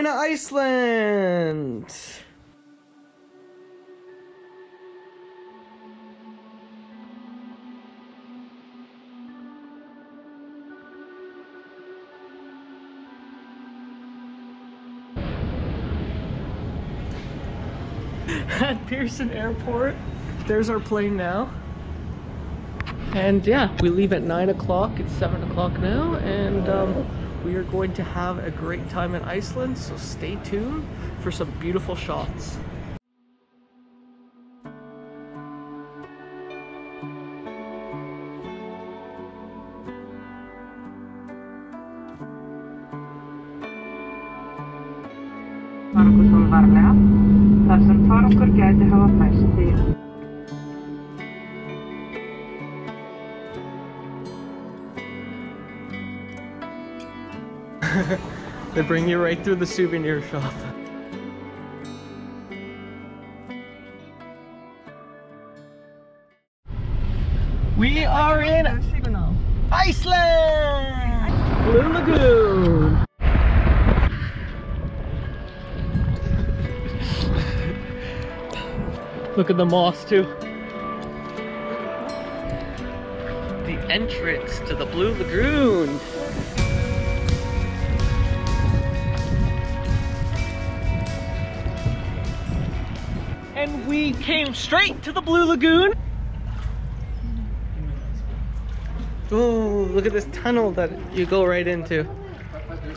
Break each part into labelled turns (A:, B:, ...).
A: going to Iceland! At Pearson Airport, there's our plane now. And yeah, we leave at 9 o'clock. It's 7 o'clock now, and we are going to have a great time in Iceland, so stay tuned for some beautiful shots.
B: Þar sem farangur gæti hafa fæst til.
A: They bring you right through the souvenir shop. We are in Iceland! Blue Lagoon! Look at the moss too. The entrance to the Blue Lagoon. And we came straight to the Blue Lagoon. Oh, look at this tunnel that you go right into.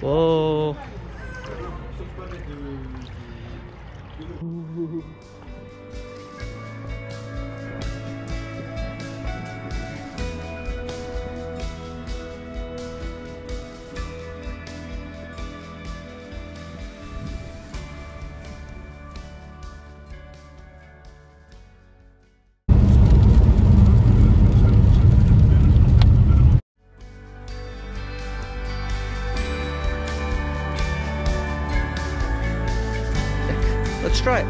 A: Whoa. Ooh. Let's try it.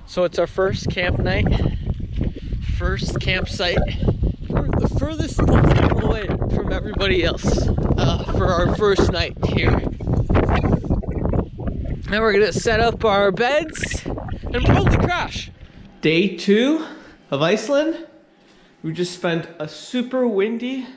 A: So it's our first camp night, first campsite. We're the furthest away from everybody else for our first night here. Now we're gonna set up our beds and probably crash. Day 2 of Iceland. We just spent a super windy,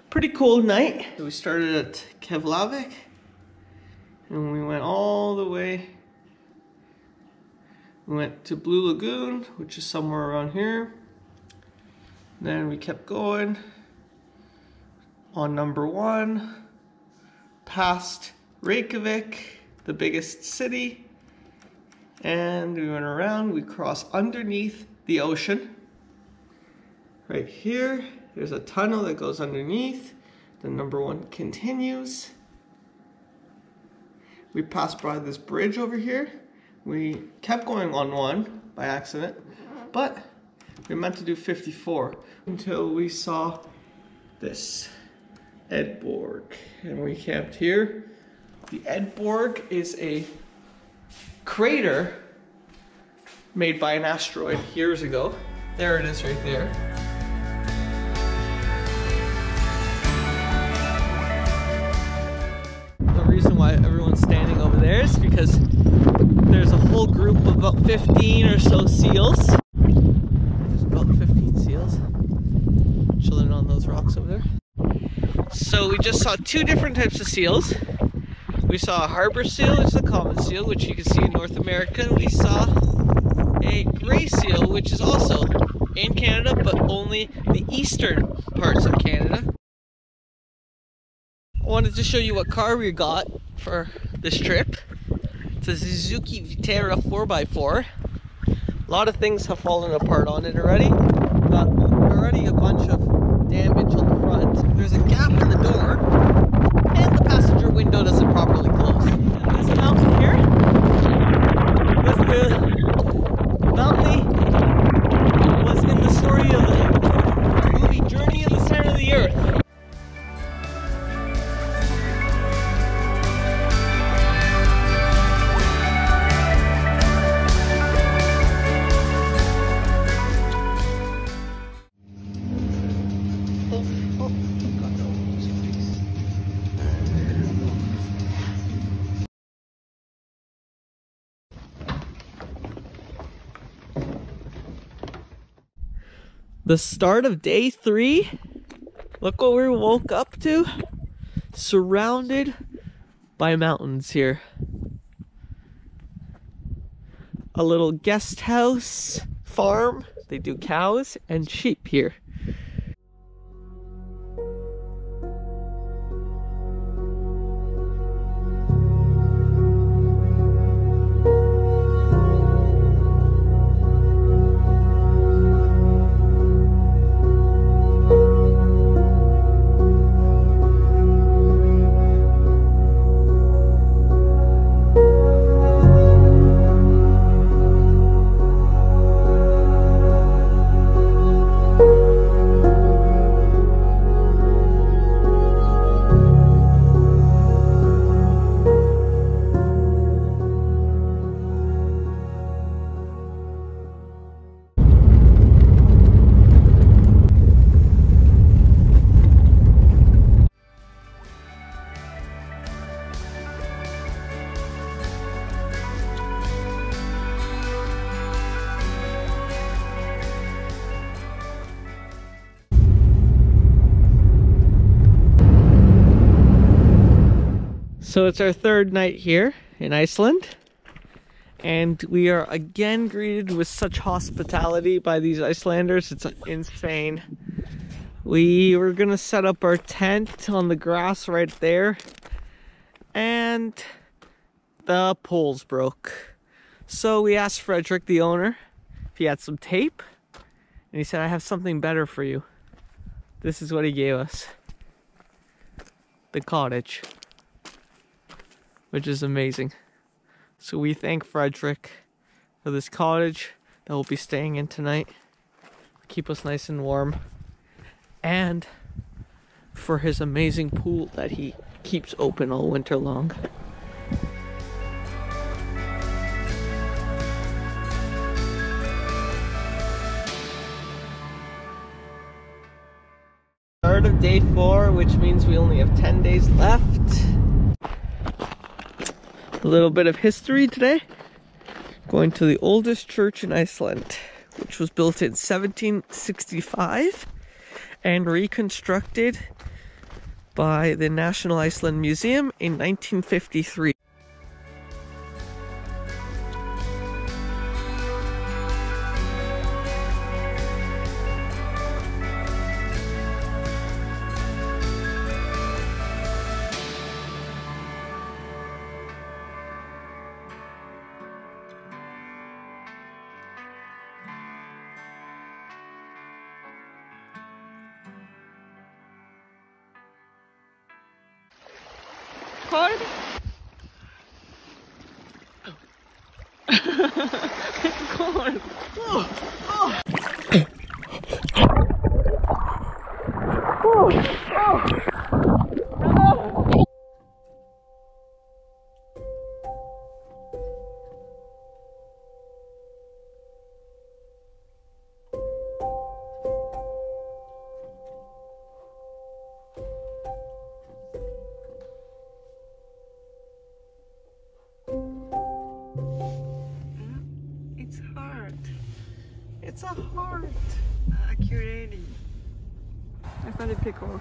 A: pretty cold night. So we started at Keflavik and we went all the way. We went to Blue Lagoon, which is somewhere around here. Then we kept going on number 1, past Reykjavik, the biggest city, and we went around. We crossed underneath the ocean. Right here, there's a tunnel that goes underneath. The number 1 continues. We passed by this bridge over here. We kept going on 1 by accident, but we meant to do 54 until we saw this Edborg, and we camped here. The Edborg is a crater made by an asteroid years ago. There it is right there. The reason why everyone's standing over there is because there's a whole group of about 15 or so seals. There's about 15 seals chilling on those rocks over there. So we just saw 2 different types of seals. We saw a harbor seal, which is a common seal, which you can see in North America. And we saw a gray seal, which is also in Canada, but only the eastern parts of Canada. I wanted to show you what car we got for this trip. It's a Suzuki Vitara 4x4. A lot of things have fallen apart on it already. Got already a bunch of damage on the front. There's a gap in the door, and the passenger window doesn't properly close. And this mountain here was the mountain was in the story of the movie Journey in the Center of the Earth. The start of day 3. Look what we woke up to. Surrounded by mountains here. A little guest house farm. They do cows and sheep here. So it's our 3rd night here in Iceland, and we are again greeted with such hospitality by these Icelanders. It's insane. We were gonna set up our tent on the grass right there, and the poles broke. So we asked Frederick, the owner, if he had some tape, and he said, "I have something better for you." This is what he gave us. The cottage. Which is amazing. So we thank Frederick for this cottage that we'll be staying in tonight. Keep us nice and warm. And for his amazing pool that he keeps open all winter long. Start of day 4, which means we only have 10 days left. A little bit of history today. Going to the oldest church in Iceland, which was built in 1765 and reconstructed by the National Iceland Museum in 1953. Hard. It's cold. It's a heart. Accurate. I found a pickle.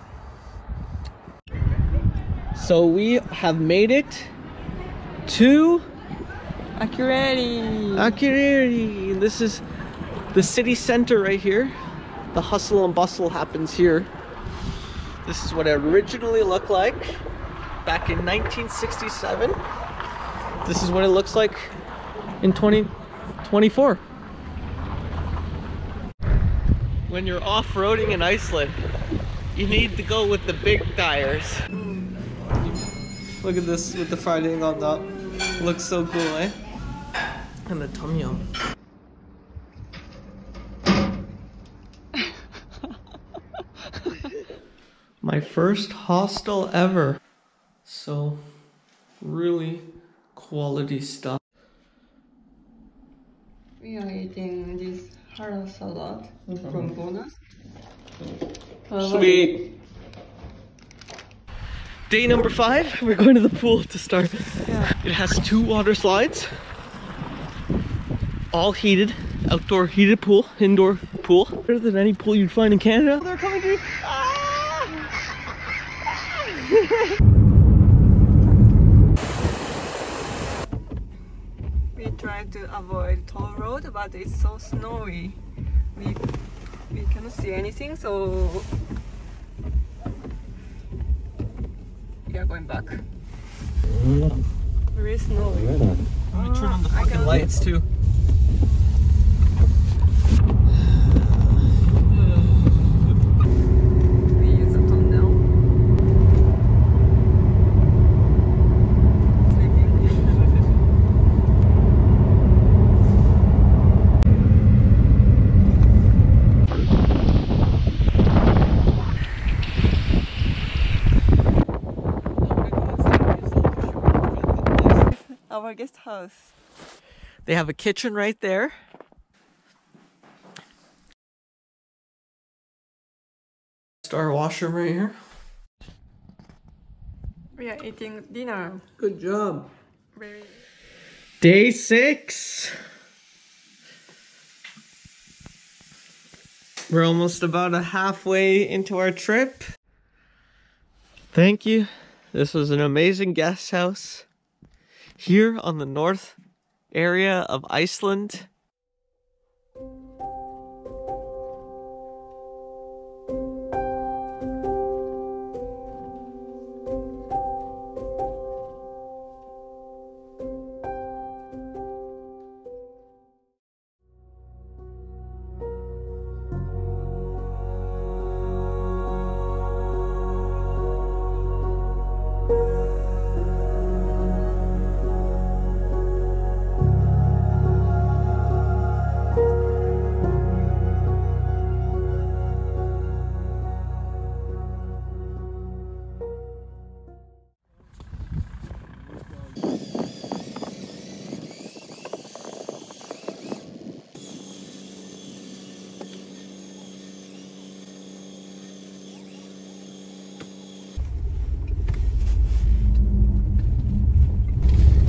A: So we have made it to Akureyri. This is the city center right here. The hustle and bustle happens here. This is what it originally looked like back in 1967. This is what it looks like in 2024. When you're off-roading in Iceland, you need to go with the big tires. Look at this with the Friday on top. Looks so cool, eh? And the tom yum. My first hostel ever. So, really quality stuff.
C: We are eating this hard salad from Bonus.
A: Sweet. Day number 5, we're going to the pool to start.
C: Yeah.
A: It has 2 water slides. All heated, outdoor heated pool, indoor pool. Better than any pool you'd find in Canada. They're coming through. Ah!
C: We tried to avoid toll road, but it's so snowy. We cannot see anything, so we are going back. Very snowy.
A: I'm gonna turn on the fucking lights too.
C: We use a tunnel. Our guest house.
A: They have a kitchen right there. Our washroom right here.
C: We are eating dinner.
A: Good job.
C: Very.
A: Day 6. We're almost about halfway into our trip. Thank you. This was an amazing guest house here on the north area of Iceland.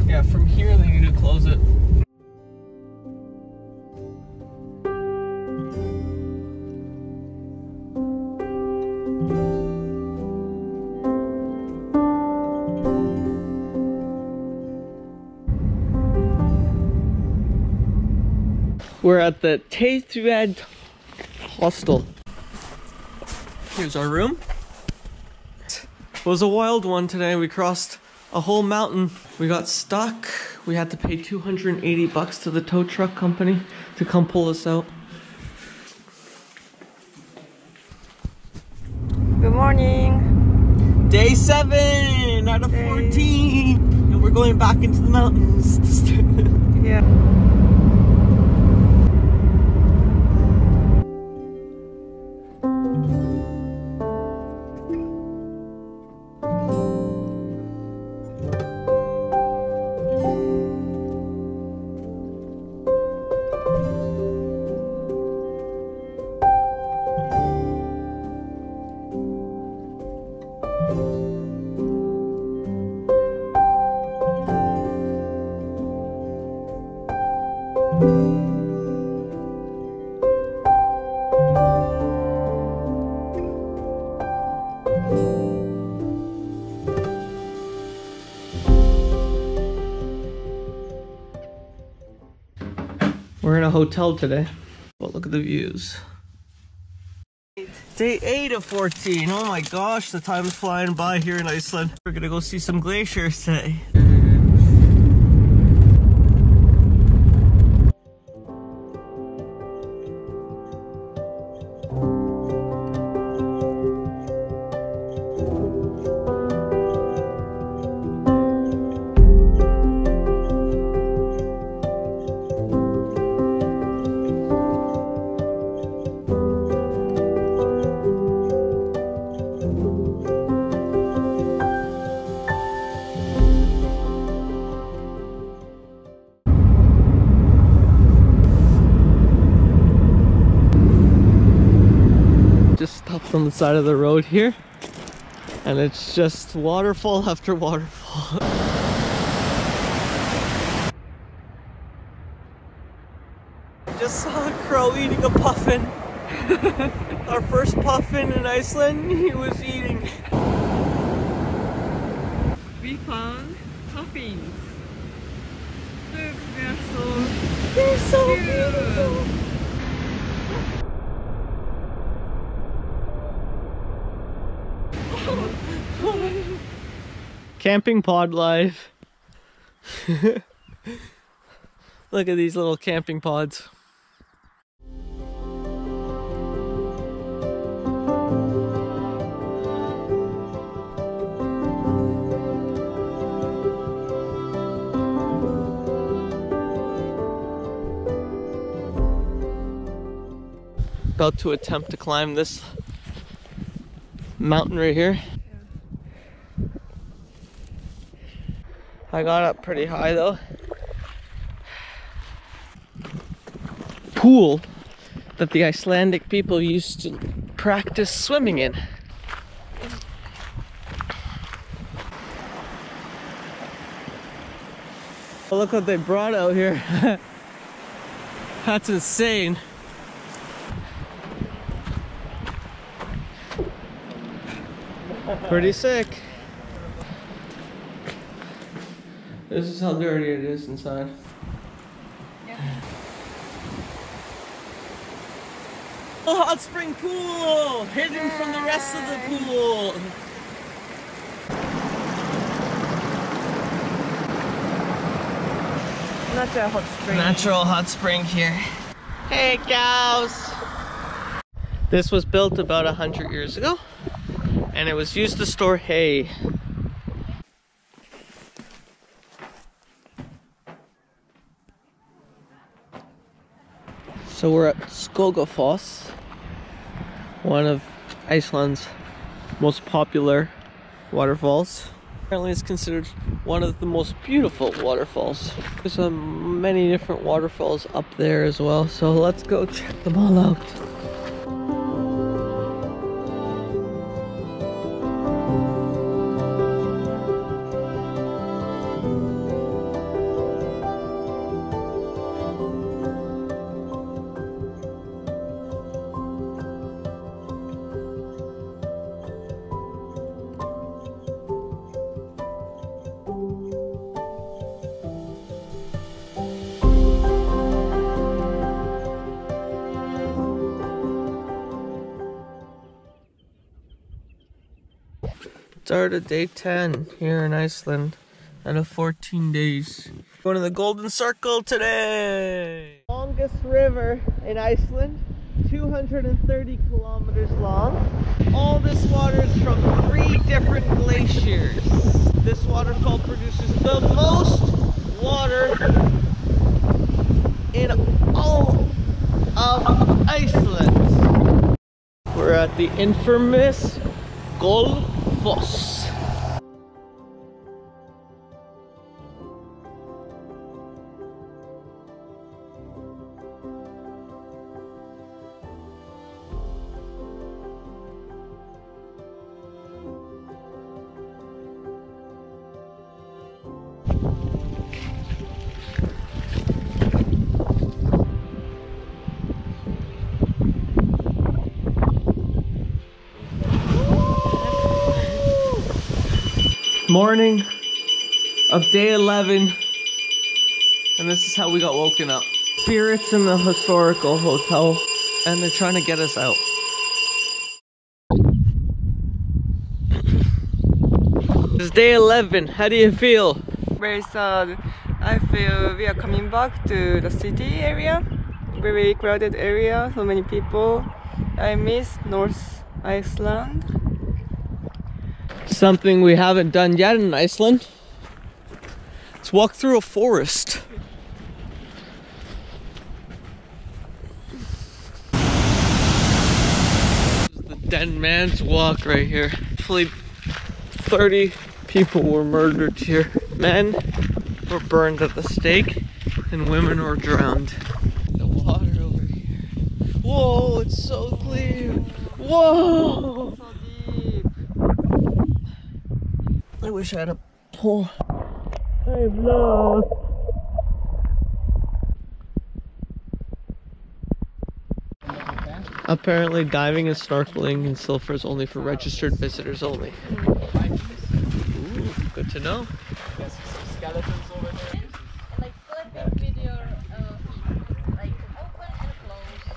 A: Yeah, from here they need to close it. We're at the Taythred Hostel. Here's our room. It was a wild one today. We crossed a whole mountain. We got stuck. We had to pay $280 to the tow truck company to come pull us out.
C: Good morning.
A: Day 7 out of 14. And we're going back into the mountains.
C: Yeah.
A: We're in a hotel today. Well, look at the views. Day 8 of 14. Oh my gosh, the time's flying by here in Iceland. We're gonna go see some glaciers today. Just stopped on the side of the road here, and it's just waterfall after waterfall. Just saw a crow eating a puffin. Our first puffin in Iceland, he was eating.
C: We found puffins. Look,
A: They're so
C: cute.
A: beautiful. Camping pod life. Look at these little camping pods. About to attempt to climb this mountain right here. I got up pretty high though. Pool that the Icelandic people used to practice swimming in. Oh, look what they brought out here. That's insane. Pretty sick. This is how dirty it is inside.
C: Yeah.
A: A hot spring pool! Hidden from the rest of the pool!
C: Natural hot spring.
A: Natural hot spring here. Hey cows! This was built about 100 years ago, and it was used to store hay. So we're at Skogafoss, one of Iceland's most popular waterfalls. Apparently it's considered one of the most beautiful waterfalls. There's many different waterfalls up there as well, so let's go check them all out. Started day 10 here in Iceland out of 14 days. Going to the Golden Circle today! Longest river in Iceland, 230 kilometers long. All this water is from 3 different glaciers. This waterfall produces the most water in all of Iceland. We're at the infamous Waterfalls. Morning of day 11, and this is how we got woken up. Spirits in the historical hotel, and they're trying to get us out. This is day 11. How do you feel?
C: Very sad. I feel we are coming back to the city area. Very crowded area, so many people. I miss North Iceland.
A: Something we haven't done yet in Iceland. Let's walk through a forest. This is the dead man's walk right here. Hopefully 30 people were murdered here. Men were burned at the stake and women were drowned. The water over here. Whoa, it's so clear. Whoa!
C: So deep.
A: I wish I had a pole. I'm lost. Apparently diving and snorkeling in Silver is only for registered visitors only. Ooh, good to know.
D: There's some skeletons over there.
E: And like flipping with your like open and close.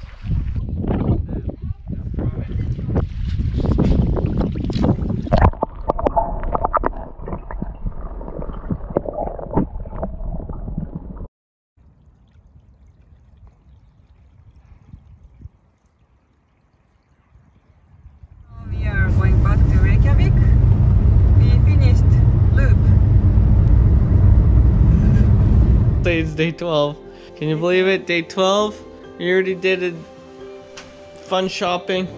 C: We are going back to Reykjavik. We finished loop.
A: It's day 12. Can you believe it? Day 12? You already did it. Fun shopping.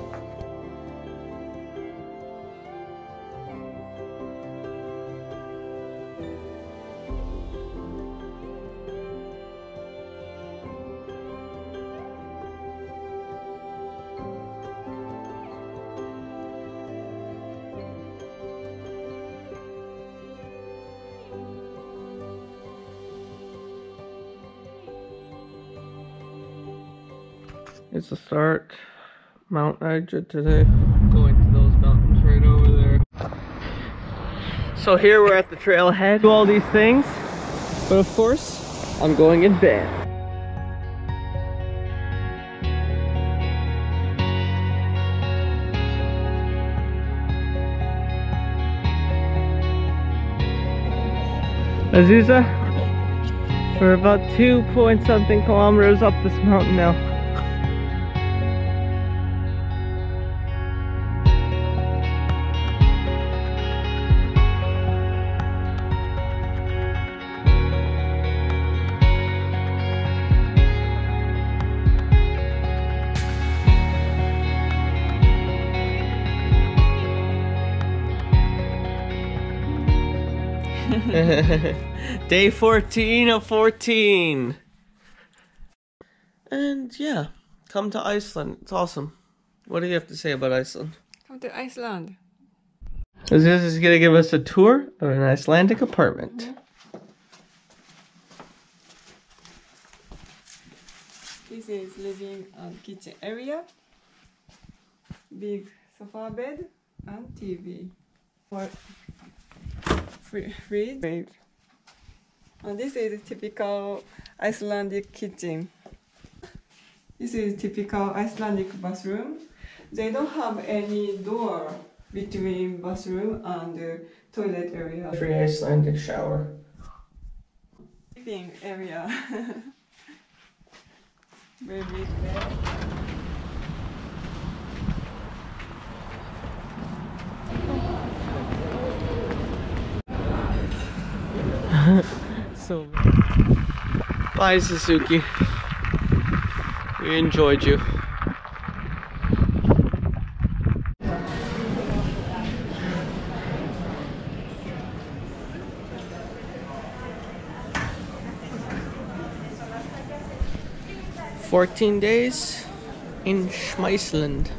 A: It's a start. Mount Niger today. Going to those mountains right over there. So here we're at the trailhead. Do all these things, but of course, I'm going in bed. Aziza, we're about 2-point-something kilometers up this mountain now. Day 14 of 14. And yeah, come to Iceland. It's awesome. What do you have to say about Iceland?
C: Come to Iceland.
A: This is going to give us a tour of an Icelandic apartment.
C: This is living and kitchen area. Big sofa bed and TV. Or fridge. And this is typical Icelandic kitchen. This is typical Icelandic bathroom. They don't have any door between bathroom and the toilet area.
A: Free Icelandic shower.
C: Living area. Very big bed.
A: So, bye Suzuki. We enjoyed you. "14 days in Iceland."